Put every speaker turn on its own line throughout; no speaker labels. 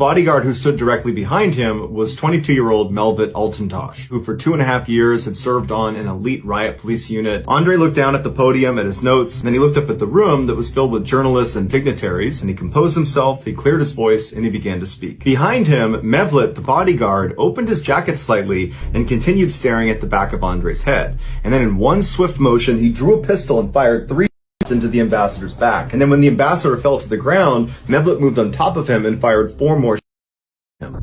bodyguard who stood directly behind him was 22-year-old Melvin Altentosh, who for 2.5 years had served on an elite riot police unit. Andre looked down at the podium at his notes, and then he looked up at the room that was filled with journalists and dignitaries, and he composed himself, he cleared his voice, and he began to speak. Behind him, Mevlut, the bodyguard, opened his jacket slightly and continued staring at the back of Andre's head. And then in one swift motion, he drew a pistol and fired 3 into the ambassador's back. And then when the ambassador fell to the ground, Mevlut moved on top of him and fired 4 more.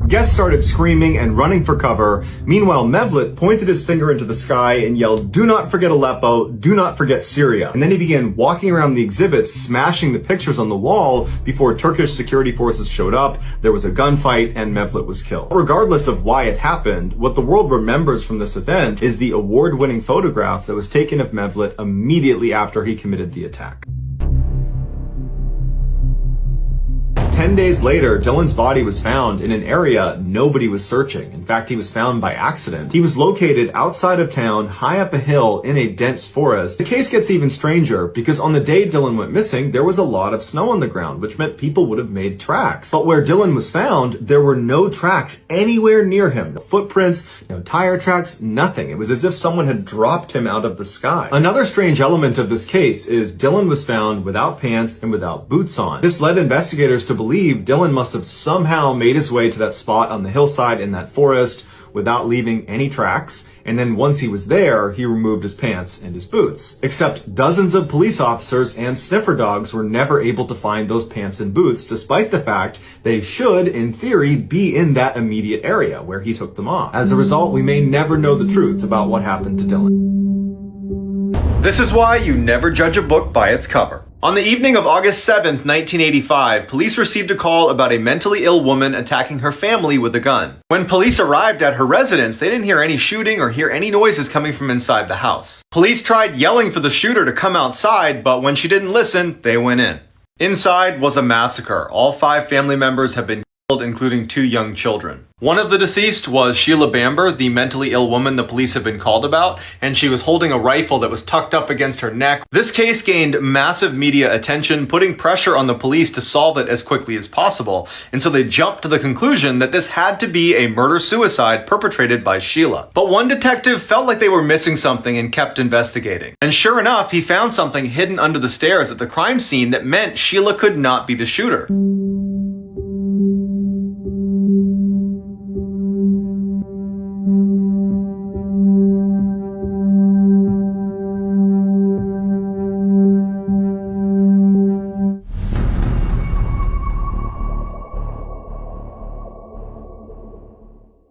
Guests started screaming and running for cover. Meanwhile, Mevlut pointed his finger into the sky and yelled, "Do not forget Aleppo, do not forget Syria." And then he began walking around the exhibit, smashing the pictures on the wall before Turkish security forces showed up. There was a gunfight and Mevlut was killed. Regardless of why it happened, what the world remembers from this event is the award-winning photograph that was taken of Mevlut immediately after he committed the attack. 10 days later, Dylan's body was found in an area nobody was searching. In fact, he was found by accident. He was located outside of town, high up a hill in a dense forest. The case gets even stranger because on the day Dylan went missing, there was a lot of snow on the ground, which meant people would have made tracks. But where Dylan was found, there were no tracks anywhere near him. No footprints, no tire tracks, nothing. It was as if someone had dropped him out of the sky. Another strange element of this case is Dylan was found without pants and without boots on. This led investigators to believe Dylan must have somehow made his way to that spot on the hillside in that forest without leaving any tracks, and then once he was there, he removed his pants and his boots. Except dozens of police officers and sniffer dogs were never able to find those pants and boots, despite the fact they should, in theory, be in that immediate area where he took them off. As a result, we may never know the truth about what happened to Dylan. This is why you never judge a book by its cover. On the evening of August 7th, 1985, police received a call about a mentally ill woman attacking her family with a gun. When police arrived at her residence, they didn't hear any shooting or hear any noises coming from inside the house. Police tried yelling for the shooter to come outside, but when she didn't listen, they went in. Inside was a massacre. All 5 family members have been killed, including 2 young children. One of the deceased was Sheila Bamber, the mentally ill woman the police had been called about, and she was holding a rifle that was tucked up against her neck. This case gained massive media attention, putting pressure on the police to solve it as quickly as possible, and so they jumped to the conclusion that this had to be a murder-suicide perpetrated by Sheila. But one detective felt like they were missing something and kept investigating. And sure enough, he found something hidden under the stairs at the crime scene that meant Sheila could not be the shooter.